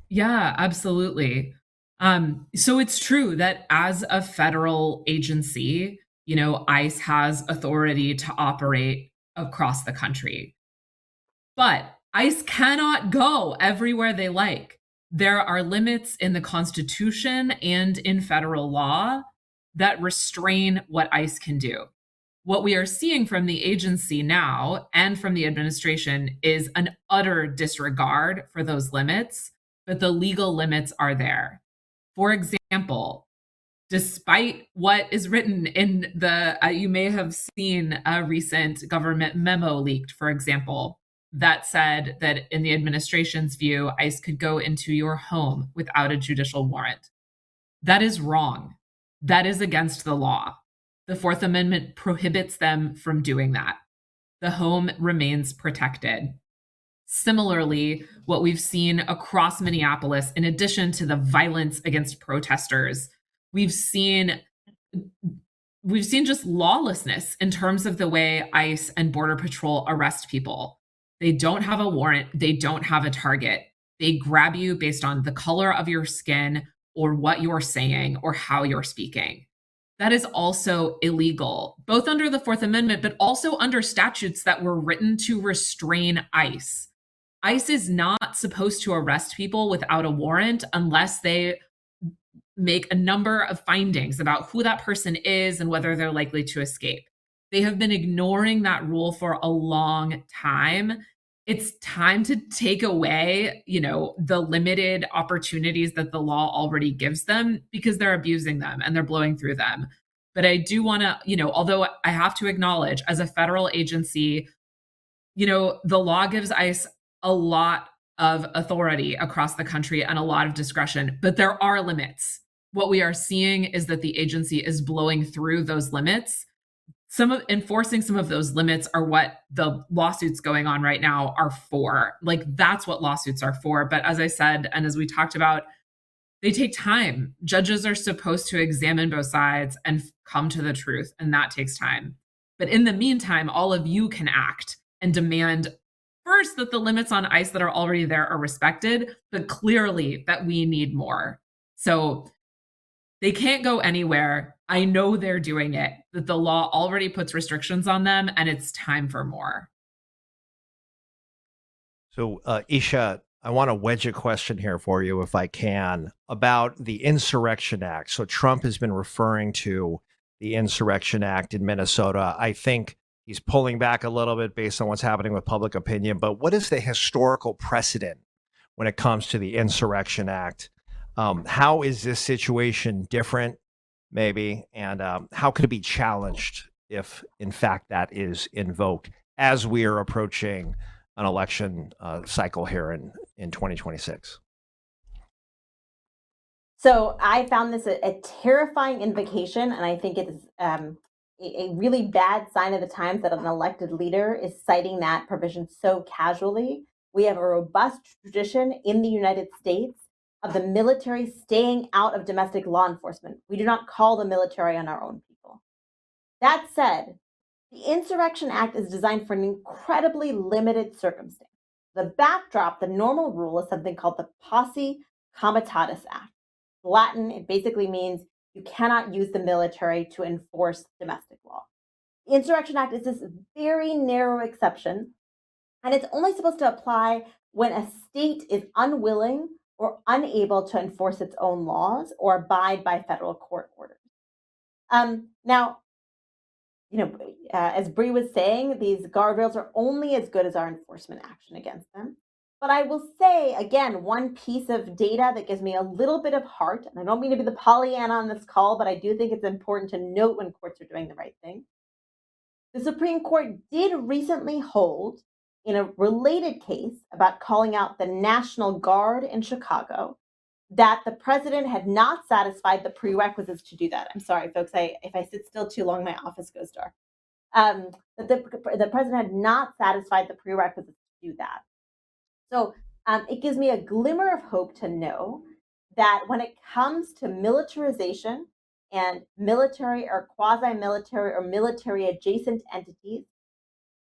Yeah, absolutely. So it's true that as a federal agency, ICE has authority to operate across the country. But ICE cannot go everywhere they like. There are limits in the Constitution and in federal law that restrain what ICE can do. What we are seeing from the agency now and from the administration is an utter disregard for those limits, but the legal limits are there. For example, despite what is written in you may have seen a recent government memo leaked, for example, that said that in the administration's view, ICE could go into your home without a judicial warrant. That is wrong. That is against the law. The Fourth Amendment prohibits them from doing that. The home remains protected. Similarly, what we've seen across Minneapolis, in addition to the violence against protesters, we've seen just lawlessness in terms of the way ICE and Border Patrol arrest people. They don't have a warrant, they don't have a target. They grab you based on the color of your skin or what you're saying or how you're speaking. That is also illegal, both under the Fourth Amendment, but also under statutes that were written to restrain ICE. ICE is not supposed to arrest people without a warrant unless they make a number of findings about who that person is and whether they're likely to escape. They have been ignoring that rule for a long time. It's time to take away, the limited opportunities that the law already gives them because they're abusing them and they're blowing through them. But I do want to, although I have to acknowledge as a federal agency, the law gives ICE a lot of authority across the country and a lot of discretion, but there are limits. What we are seeing is that the agency is blowing through those limits. Enforcing some of those limits are what the lawsuits going on right now are for. Like, that's what lawsuits are for. But as I said, and as we talked about, they take time. Judges are supposed to examine both sides and come to the truth, and that takes time. But in the meantime, all of you can act and demand first that the limits on ICE that are already there are respected, but clearly that we need more. So they can't go anywhere. I know they're doing it, that the law already puts restrictions on them, and it's time for more. So, Isha, I want to wedge a question here for you, if I can, about the Insurrection Act. So Trump has been referring to the Insurrection Act in Minnesota. I think he's pulling back a little bit based on what's happening with public opinion. But what is the historical precedent when it comes to the Insurrection Act? How is this situation different, maybe? And how could it be challenged if, in fact, that is invoked as we are approaching an election cycle here in 2026? So I found this a terrifying invocation, and I think it is a really bad sign of the times that an elected leader is citing that provision so casually. We have a robust tradition in the United States of the military staying out of domestic law enforcement. We do not call the military on our own people. That said, the Insurrection Act is designed for an incredibly limited circumstance. The backdrop, the normal rule, is something called the Posse Comitatus Act. Latin, it basically means you cannot use the military to enforce domestic law. The Insurrection Act is this very narrow exception, and it's only supposed to apply when a state is unwilling or unable to enforce its own laws or abide by federal court orders. Now, as Bree was saying, these guardrails are only as good as our enforcement action against them. But I will say, again, one piece of data that gives me a little bit of heart, and I don't mean to be the Pollyanna on this call, but I do think it's important to note when courts are doing the right thing. The Supreme Court did recently hold, in a related case about calling out the National Guard in Chicago, that the president had not satisfied the prerequisites to do that. I'm sorry, folks, if I sit still too long, my office goes dark. That the president had not satisfied the prerequisites to do that. So it gives me a glimmer of hope to know that when it comes to militarization and military or quasi-military or military adjacent entities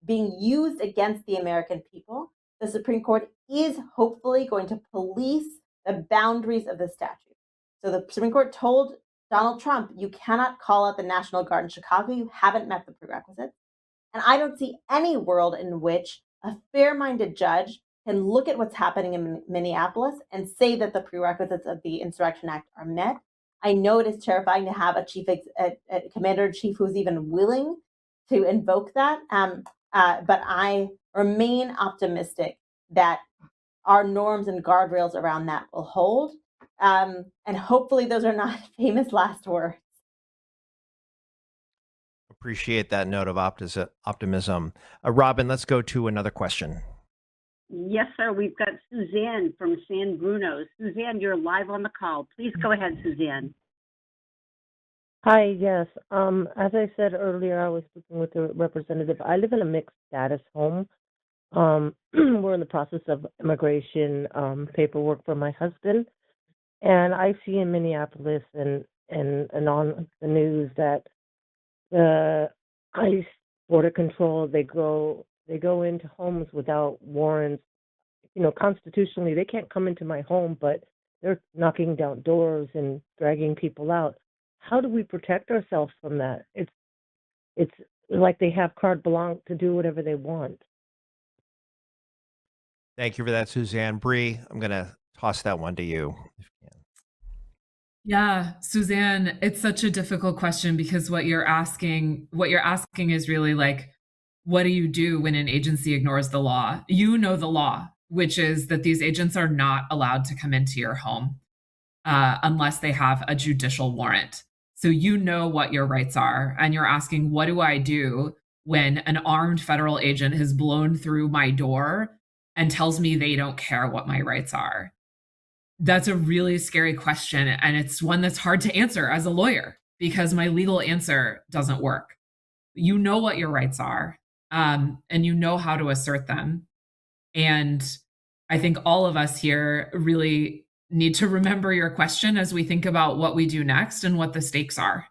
being used against the American people, the Supreme Court is hopefully going to police the boundaries of the statute. So the Supreme Court told Donald Trump, you cannot call out the National Guard in Chicago. You haven't met the prerequisites. And I don't see any world in which a fair-minded judge can look at what's happening in Minneapolis and say that the prerequisites of the Insurrection Act are met. I know it is terrifying to have a commander-in-chief who's even willing to invoke that, but I remain optimistic that our norms and guardrails around that will hold, and hopefully those are not famous last words. Appreciate that note of optimism. Robin, let's go to another question. Yes, sir. We've got Suzanne from San Bruno. Suzanne, you're live on the call. Please go ahead, Suzanne. Hi, yes. As I said earlier, I was speaking with the representative. I live in a mixed status home. We're in the process of immigration paperwork for my husband, and I see in Minneapolis and on the news that the ICE border control they go into homes without warrants. Constitutionally they can't come into my home, but they're knocking down doors and dragging people out. How do we protect ourselves from that? It's like they have carte blanche to do whatever they want. Thank you for that, Suzanne. Bree, I'm going to toss that one to you. If you can. Yeah, Suzanne, it's such a difficult question because what you're asking is really like, what do you do when an agency ignores the law? You know the law, which is that these agents are not allowed to come into your home unless they have a judicial warrant. So you know what your rights are, and you're asking, what do I do when an armed federal agent has blown through my door and tells me they don't care what my rights are? That's a really scary question. And it's one that's hard to answer as a lawyer because my legal answer doesn't work. You know what your rights are, and you know how to assert them. And I think all of us here really need to remember your question as we think about what we do next and what the stakes are.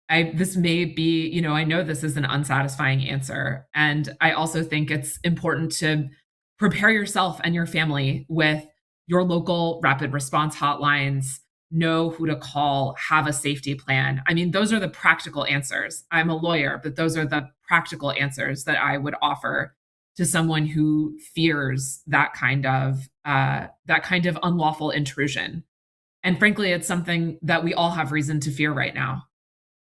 This may be, I know this is an unsatisfying answer. And I also think it's important to prepare yourself and your family with your local rapid response hotlines, know who to call, have a safety plan. I mean, those are the practical answers. I'm a lawyer, but those are the practical answers that I would offer to someone who fears that kind of unlawful intrusion. And frankly, it's something that we all have reason to fear right now.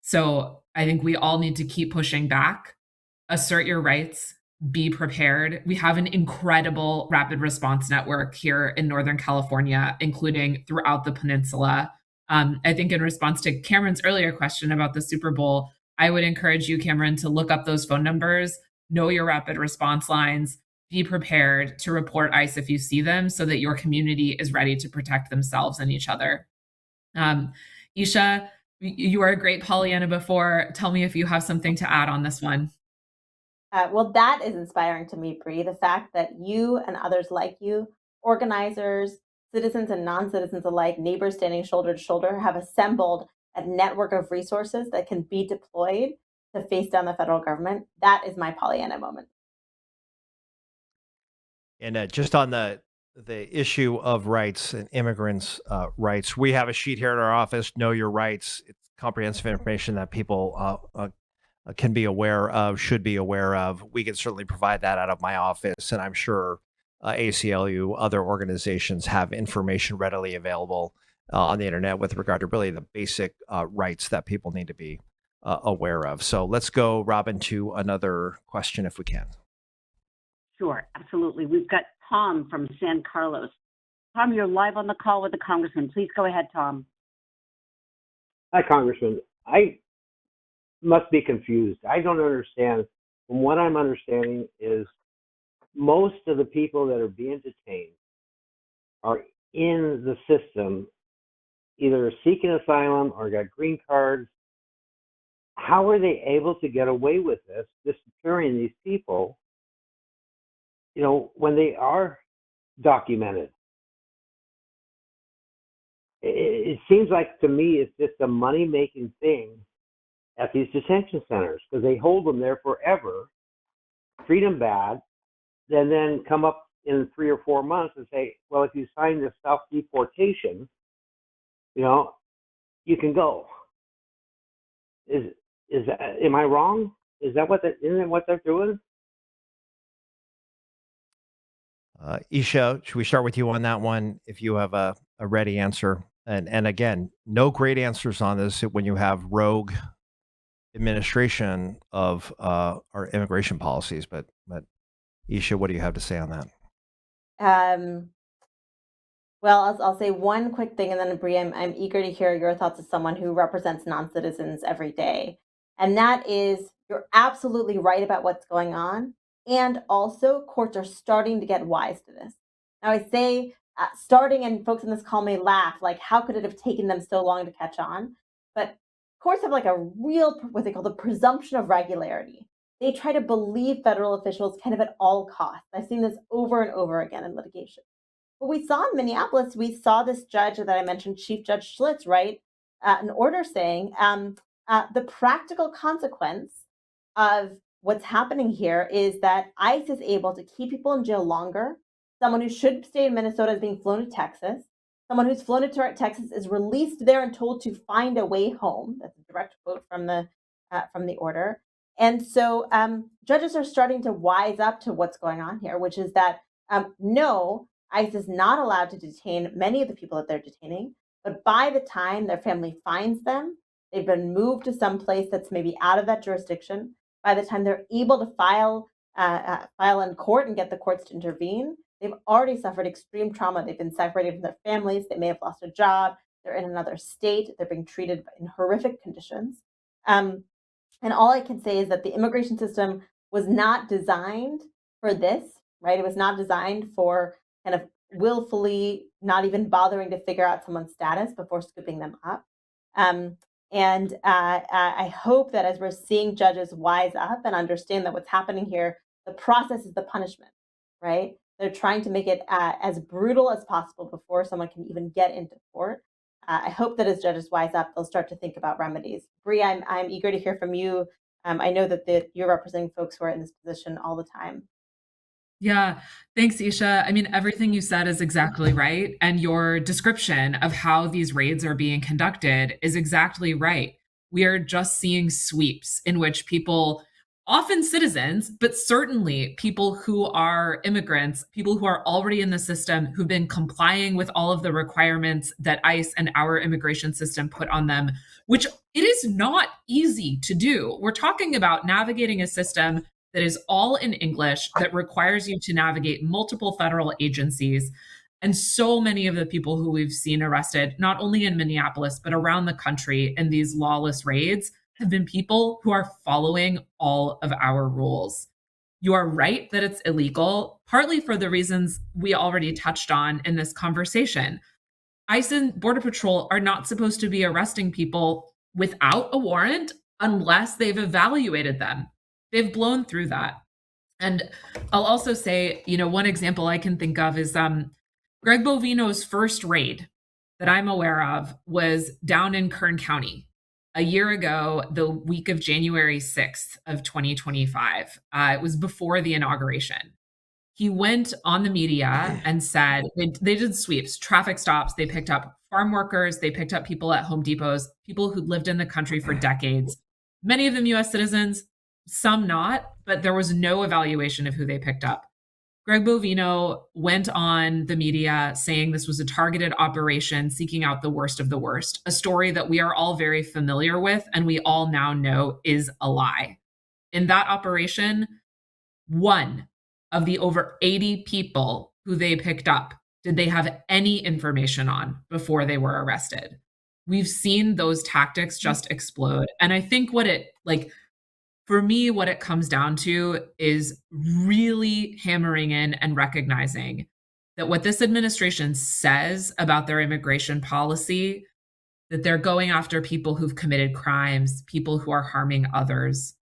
So I think we all need to keep pushing back, assert your rights, be prepared. We have an incredible rapid response network here in Northern California, including throughout the peninsula. I think in response to Cameron's earlier question about the Super Bowl, I would encourage you, Cameron, to look up those phone numbers, know your rapid response lines, be prepared to report ICE if you see them so that your community is ready to protect themselves and each other. Isha, you were a great Pollyanna before. Tell me if you have something to add on this one. Well, that is inspiring to me, Bree. The fact that you and others like you, organizers, citizens and non citizens alike, neighbors standing shoulder to shoulder, have assembled a network of resources that can be deployed to face down the federal government. That is my Pollyanna moment. And just on the issue of rights and immigrants' rights, we have a sheet here at our office. Know your rights. It's comprehensive information that people can be aware of, should be aware of. We can certainly provide that out of my office, and I'm sure ACLU, other organizations have information readily available on the internet with regard to really the basic rights that people need to be aware of. So let's go, Robin, to another question if we can. Sure, absolutely. We've got Tom from San Carlos. Tom, you're live on the call with the Congressman. Please go ahead, Tom. Hi, Congressman. I must be confused. I don't understand. From what I'm understanding is most of the people that are being detained are in the system, either seeking asylum or got green cards. How are they able to get away with this, disappearing these people, when they are documented? It seems like to me it's just a money-making thing at these detention centers because they hold them there forever, treat them bad, and then come up in 3 or 4 months and say, well, if you sign this self-deportation, you can go. Is that, am I wrong? Is that isn't it what they're doing? Isha, should we start with you on that one? If you have a ready answer, and again, no great answers on this when you have rogue administration of our immigration policies, but Isha, what do you have to say on that? Well, I'll say one quick thing, and then Bree, I'm eager to hear your thoughts as someone who represents non-citizens every day. And that is, you're absolutely right about what's going on. And also, courts are starting to get wise to this. Now, I say starting, and folks in this call may laugh, like, how could it have taken them so long to catch on? But courts have like a real, what they call the presumption of regularity. They try to believe federal officials kind of at all costs. I've seen this over and over again in litigation. What we saw in Minneapolis, we saw this judge that I mentioned, Chief Judge Schlitz, write an order saying the practical consequence of what's happening here is that ICE is able to keep people in jail longer. Someone who should stay in Minnesota is being flown to Texas. Someone who's flown to Texas is released there and told to find a way home. That's a direct quote from the order. And so judges are starting to wise up to what's going on here, which is that no, ICE is not allowed to detain many of the people that they're detaining, but by the time their family finds them, they've been moved to some place that's maybe out of that jurisdiction. By the time they're able to file in court and get the courts to intervene, they've already suffered extreme trauma. They've been separated from their families. They may have lost a job. They're in another state. They're being treated in horrific conditions. And all I can say is that the immigration system was not designed for this, right? It was not designed for kind of willfully not even bothering to figure out someone's status before scooping them up. I hope that as we're seeing judges wise up and understand that what's happening here, the process is the punishment, right? They're trying to make it as brutal as possible before someone can even get into court. I hope that as judges wise up, they'll start to think about remedies. Bree, I'm eager to hear from you. I know that you're representing folks who are in this position all the time. Yeah, thanks, Isha. I mean, everything you said is exactly right. And your description of how these raids are being conducted is exactly right. We are just seeing sweeps in which people, often citizens, but certainly people who are immigrants, people who are already in the system, who've been complying with all of the requirements that ICE and our immigration system put on them, which it is not easy to do. We're talking about navigating a system that is all in English, that requires you to navigate multiple federal agencies. And so many of the people who we've seen arrested, not only in Minneapolis, but around the country in these lawless raids, have been people who are following all of our rules. You are right that it's illegal, partly for the reasons we already touched on in this conversation. ICE and Border Patrol are not supposed to be arresting people without a warrant unless they've evaluated them. They've blown through that. And I'll also say, one example I can think of is Greg Bovino's first raid that I'm aware of was down in Kern County a year ago, the week of January 6th of 2025. It was before the inauguration. He went on the media and said they did sweeps, traffic stops. They picked up farm workers. They picked up people at Home Depots, people who'd lived in the country for decades, many of them U.S. citizens, some not, but there was no evaluation of who they picked up. Greg Bovino went on the media saying this was a targeted operation seeking out the worst of the worst, a story that we are all very familiar with and we all now know is a lie. In that operation, one of the over 80 people who they picked up did they have any information on before they were arrested. We've seen those tactics just explode. And I think for me, what it comes down to is really hammering in and recognizing that what this administration says about their immigration policy, that they're going after people who've committed crimes, people who are harming others,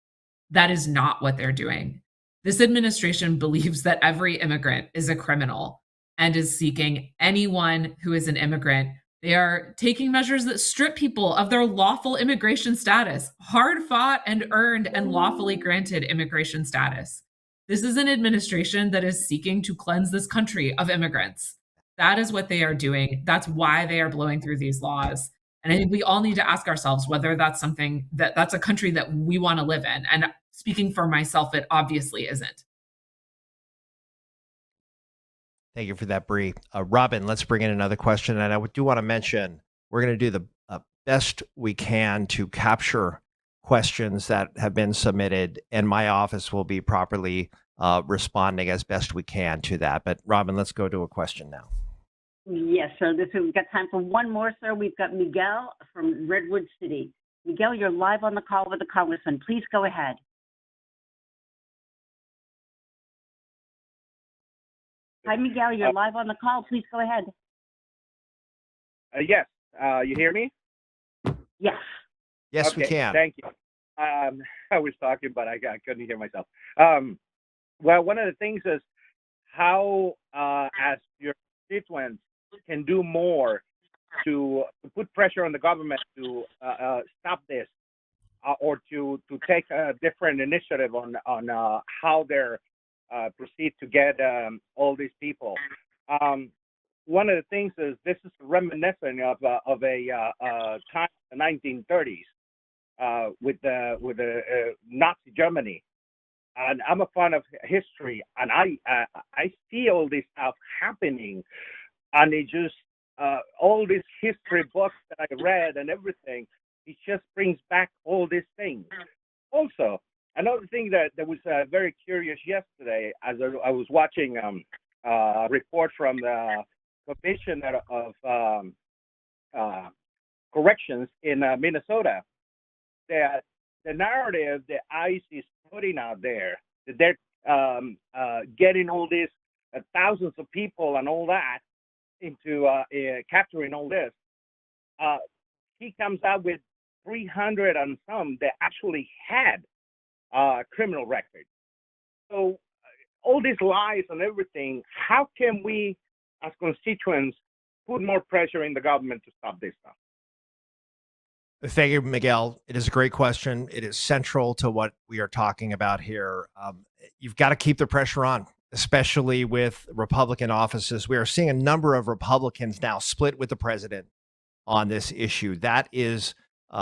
that is not what they're doing. This administration believes that every immigrant is a criminal and is seeking anyone who is an immigrant. They are taking measures that strip people of their lawful immigration status, hard fought and earned and lawfully granted immigration status. This is an administration that is seeking to cleanse this country of immigrants. That is what they are doing. That's why they are blowing through these laws. And I think we all need to ask ourselves whether that's something that's a country that we want to live in. And speaking for myself, it obviously isn't. Thank you for that, Bree. Robin, let's bring in another question. And I do want to mention, we're going to do the best we can to capture questions that have been submitted, and my office will be properly responding as best we can to that. But Robin, let's go to a question now. Yes, sir. We've got time for one more, sir. We've got Miguel from Redwood City. Miguel, you're live on the call with the congressman. Please go ahead. Hi, Miguel. You're live on the call. Please go ahead. Yes. You hear me? Yes. Yes, we Okay, can. thank you. I was talking, but I couldn't hear myself. Well, one of the things is how, as your constituents, can do more to put pressure on the government to stop this, or to take a different initiative on how they're proceed to get all these people. One of the things is this is reminiscent of a time in the 1930s with the Nazi Germany. And I'm a fan of history, and I see all this stuff happening, and it just all these history books that I read and everything, it just brings back all these things. Also, another thing that was very curious yesterday, as I was watching a report from the Commissioner of Corrections in Minnesota, that the narrative that ICE is putting out there, that they're getting all these thousands of people and all that into capturing all this, he comes out with 300 and some that actually had criminal records. So all these lies and everything, how can we as constituents put more pressure in the government to stop this stuff? Thank you, Miguel. It is a great question. It is central to what we are talking about here. You've got to keep the pressure on, especially with Republican offices. We are seeing a number of Republicans now split with the president on this issue. That is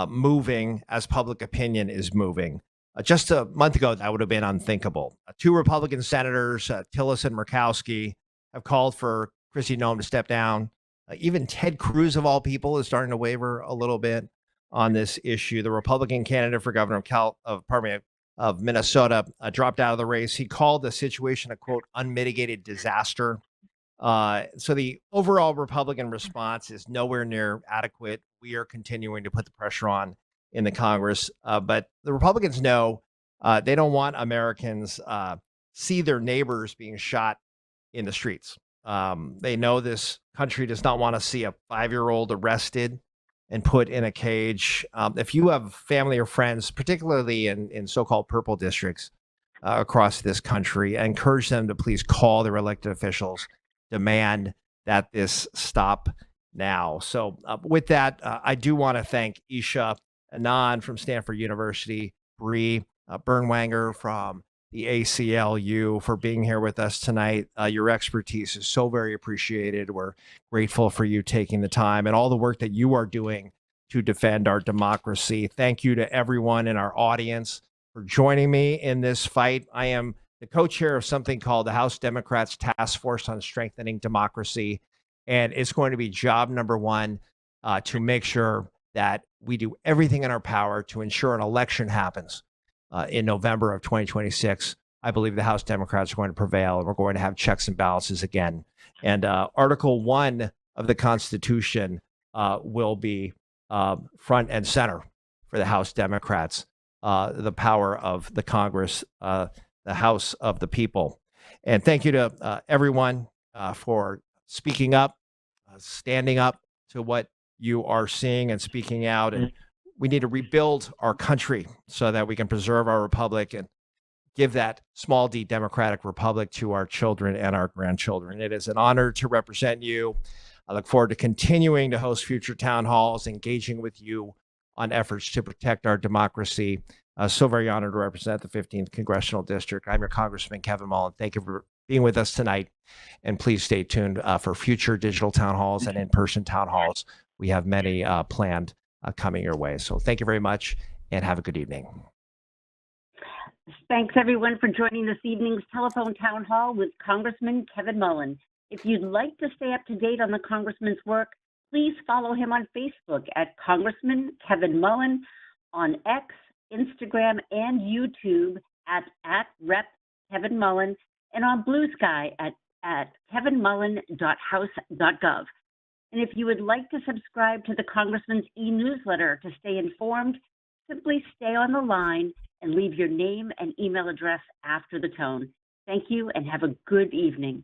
moving as public opinion is moving. Just a month ago, that would have been unthinkable. Two Republican senators, Tillis and Murkowski, have called for Kristi Noem to step down. Even Ted Cruz, of all people, is starting to waver a little bit on this issue. The Republican candidate for governor of Minnesota dropped out of the race. He called the situation a, quote, unmitigated disaster. So the overall Republican response is nowhere near adequate. We are continuing to put the pressure on in the Congress. But the Republicans know they don't want Americans see their neighbors being shot in the streets. They know this country does not want to see a 5-year-old arrested and put in a cage. If you have family or friends, particularly in so-called purple districts across this country, I encourage them to please call their elected officials, demand that this stop now. So with that, I do want to thank Isha Anand from Stanford University, Bree Bernwanger from the ACLU for being here with us tonight. Your expertise is so very appreciated. We're grateful for you taking the time and all the work that you are doing to defend our democracy. Thank you to everyone in our audience for joining me in this fight. I am the co-chair of something called the House Democrats Task Force on Strengthening Democracy, and it's going to be job number one to make sure that we do everything in our power to ensure an election happens in November of 2026. I believe the House Democrats are going to prevail, and we're going to have checks and balances again. And Article 1 of the Constitution will be front and center for the House Democrats, the power of the Congress, the House of the people. And thank you to everyone for speaking up, standing up to what you are seeing and speaking out. And we need to rebuild our country so that we can preserve our republic and give that small d democratic republic to our children and our grandchildren. It is an honor to represent you. I look forward to continuing to host future town halls, engaging with you on efforts to protect our democracy. So very honored to represent the 15th Congressional District. I'm your Congressman, Kevin Mullin. Thank you for being with us tonight. And please stay tuned for future digital town halls and in-person town halls. We have many planned coming your way. So thank you very much and have a good evening. Thanks, everyone, for joining this evening's telephone town hall with Congressman Kevin Mullin. If you'd like to stay up to date on the Congressman's work, please follow him on Facebook at Congressman Kevin Mullin, on X, Instagram, and YouTube at Rep. Kevin Mullin, and on Blue Sky at kevinmullin.house.gov. And if you would like to subscribe to the Congressman's e-newsletter to stay informed, simply stay on the line and leave your name and email address after the tone. Thank you and have a good evening.